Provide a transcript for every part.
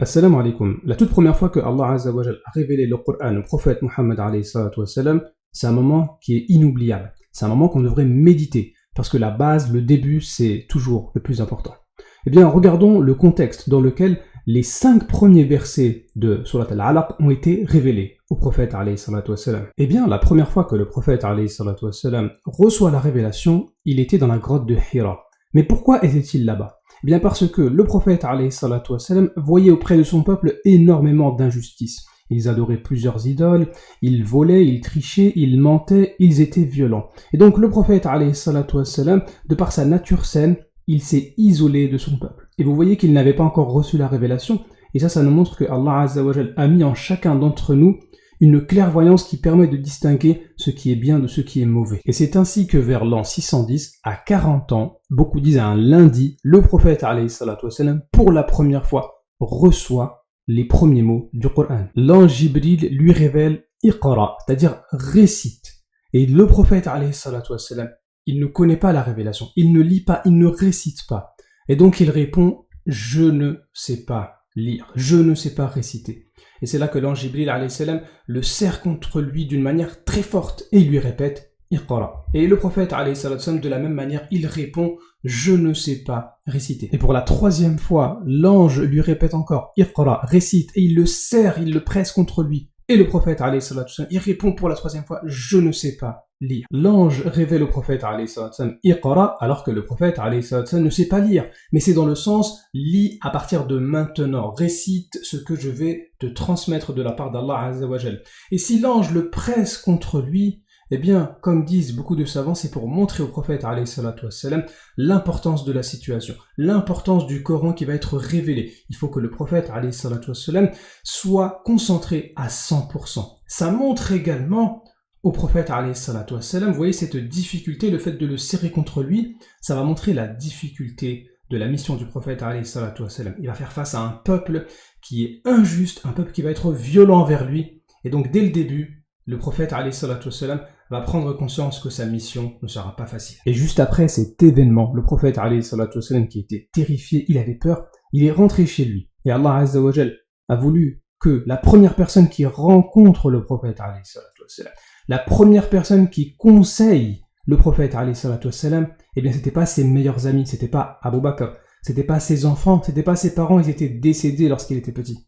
Assalamu alaikum. La toute première fois que Allah Azza wa Jal a révélé le Coran au prophète Muhammad alayhi salatu wassalam, c'est un moment qui est inoubliable. C'est un moment qu'on devrait méditer, parce que la base, le début, c'est toujours le plus important. Eh bien, regardons le contexte dans lequel les 5 premiers versets de Surat Al-Alaq ont été révélés au prophète alayhi salatu wassalam. Eh bien, la première fois que le prophète alayhi salatu wassalam reçoit la révélation, il était dans la grotte de Hira. Mais pourquoi était-il là-bas ? Eh bien parce que le prophète alayhi salatu wassalam voyait auprès de son peuple énormément d'injustices. Ils adoraient plusieurs idoles, ils volaient, ils trichaient, ils mentaient, ils étaient violents. Et donc le prophète alayhi salatu wassalam, de par sa nature saine, il s'est isolé de son peuple. Et vous voyez qu'il n'avait pas encore reçu la révélation, et ça nous montre que Allah Azza wa Jal a mis en chacun d'entre nous une clairvoyance qui permet de distinguer ce qui est bien de ce qui est mauvais. Et c'est ainsi que vers l'an 610, à 40 ans, beaucoup disent à un lundi, le prophète alayhi salatu wassalam, pour la première fois, reçoit les premiers mots du Coran. L'ange Jibril lui révèle Iqra, c'est-à-dire récite. Et le prophète alayhi salatu wassalam, il ne connaît pas la révélation, il ne lit pas, il ne récite pas. Et donc il répond, je ne sais pas lire, je ne sais pas réciter. Et c'est là que l'ange Jibril alayhi salam le serre contre lui d'une manière très forte et il lui répète Iqra. Et le prophète alayhi salam de la même manière, il répond je ne sais pas réciter. Et pour la 3e fois, l'ange lui répète encore Iqra, récite, et il le serre, il le presse contre lui. Et le prophète alayhi salam, il répond pour la 3e fois je ne sais pas lire. L'ange révèle au prophète alayhi salam Iqra alors que le prophète alayhi salam ne sait pas lire, mais c'est dans le sens lis à partir de maintenant, récite ce que je vais te transmettre de la part d'Allah Azza wa Jal. Et si l'ange le presse contre lui, eh bien, comme disent beaucoup de savants, c'est pour montrer au prophète alayhi salam l'importance de la situation, l'importance du Coran qui va être révélé. Il faut que le prophète alayhi salam soit concentré à 100%. Ça montre également au prophète alayhi salam, vous voyez cette difficulté, le fait de le serrer contre lui, ça va montrer la difficulté de la mission du prophète alayhi salam. Il va faire face à un peuple qui est injuste, un peuple qui va être violent vers lui. Et donc dès le début, le prophète alayhi salam va prendre conscience que sa mission ne sera pas facile. Et juste après cet événement, le prophète alayhi salam qui était terrifié, il avait peur, il est rentré chez lui. Et Allah Azza wa Jal a voulu que la première personne qui rencontre le prophète alayhi salam, la première personne qui conseille le prophète alayhi salam, eh bien c'était pas ses meilleurs amis, c'était pas Abu Bakr, c'était pas ses enfants, c'était pas ses parents, ils étaient décédés lorsqu'il était petit.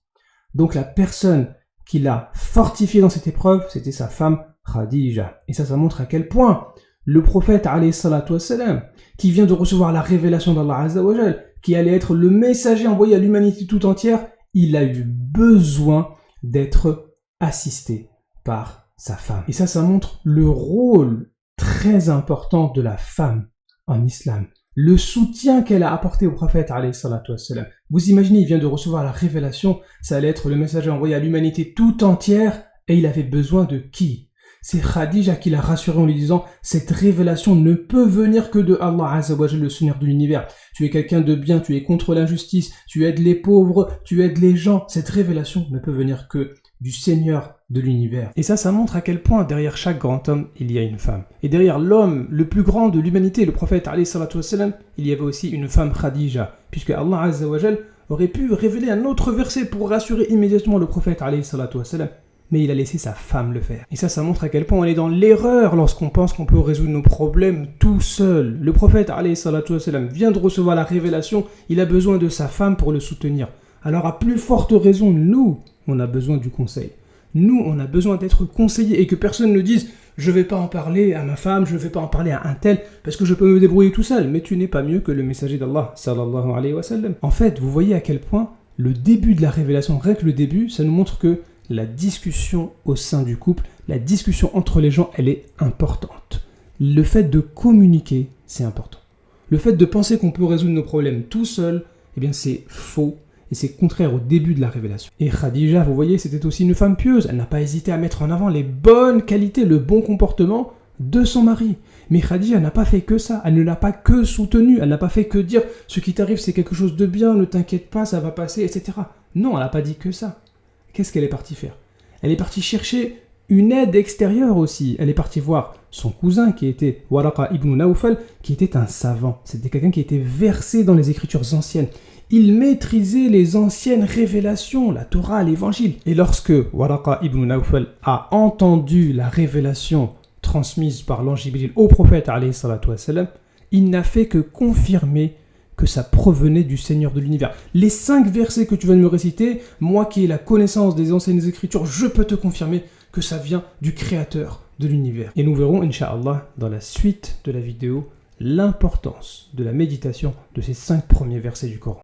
Donc la personne qui l'a fortifié dans cette épreuve, c'était sa femme Khadija. Et ça montre à quel point le prophète alayhi salam, qui vient de recevoir la révélation d'Allah Azza wa Jal, qui allait être le messager envoyé à l'humanité tout entière, il a eu besoin d'être assisté par sa femme. Et ça montre le rôle très important de la femme en islam. Le soutien qu'elle a apporté au prophète alayhi salatu wassalam. Vous imaginez, il vient de recevoir la révélation, ça allait être le messager envoyé à l'humanité tout entière, et il avait besoin de qui ? C'est Khadija qui l'a rassuré en lui disant « Cette révélation ne peut venir que de Allah Azza wa Jal, le Seigneur de l'univers. Tu es quelqu'un de bien, tu es contre l'injustice, tu aides les pauvres, tu aides les gens. Cette révélation ne peut venir que du Seigneur de l'univers. » Et ça montre à quel point derrière chaque grand homme, il y a une femme. Et derrière l'homme le plus grand de l'humanité, le prophète alayhi salatu wassalam, il y avait aussi une femme Khadija, puisque Allah Azza wa Jal aurait pu révéler un autre verset pour rassurer immédiatement le prophète alayhi salatu wassalam. Mais il a laissé sa femme le faire. Et ça montre à quel point on est dans l'erreur lorsqu'on pense qu'on peut résoudre nos problèmes tout seul. Le prophète alayhi salatu wassalam vient de recevoir la révélation, il a besoin de sa femme pour le soutenir. Alors à plus forte raison, nous, on a besoin du conseil. Nous, on a besoin d'être conseillés et que personne ne dise « je ne vais pas en parler à ma femme, je ne vais pas en parler à un tel, parce que je peux me débrouiller tout seul. » Mais tu n'es pas mieux que le messager d'Allah, sallallahu alayhi wa sallam. En fait, vous voyez à quel point le début de la révélation, rien que le début, ça nous montre que la discussion au sein du couple, la discussion entre les gens, elle est importante. Le fait de communiquer, c'est important. Le fait de penser qu'on peut résoudre nos problèmes tout seul, eh bien c'est faux et c'est contraire au début de la révélation. Et Khadija, vous voyez, c'était aussi une femme pieuse. Elle n'a pas hésité à mettre en avant les bonnes qualités, le bon comportement de son mari. Mais Khadija n'a pas fait que ça. Elle ne l'a pas que soutenu. Elle n'a pas fait que dire « ce qui t'arrive, c'est quelque chose de bien, ne t'inquiète pas, ça va passer, etc. » Non, elle n'a pas dit que ça. Qu'est-ce qu'elle est partie faire ? Elle est partie chercher une aide extérieure aussi. Elle est partie voir son cousin qui était Waraqa ibn Nawfal, qui était un savant. C'était quelqu'un qui était versé dans les écritures anciennes. Il maîtrisait les anciennes révélations, la Torah, l'évangile. Et lorsque Waraqa ibn Nawfal a entendu la révélation transmise par l'ange Jibril au prophète alayhi salatu wassalam, il n'a fait que confirmer que ça provenait du Seigneur de l'univers. Les 5 versets que tu viens de me réciter, moi qui ai la connaissance des anciennes écritures, je peux te confirmer que ça vient du Créateur de l'univers. Et nous verrons, Inch'Allah, dans la suite de la vidéo, l'importance de la méditation de ces 5 premiers versets du Coran.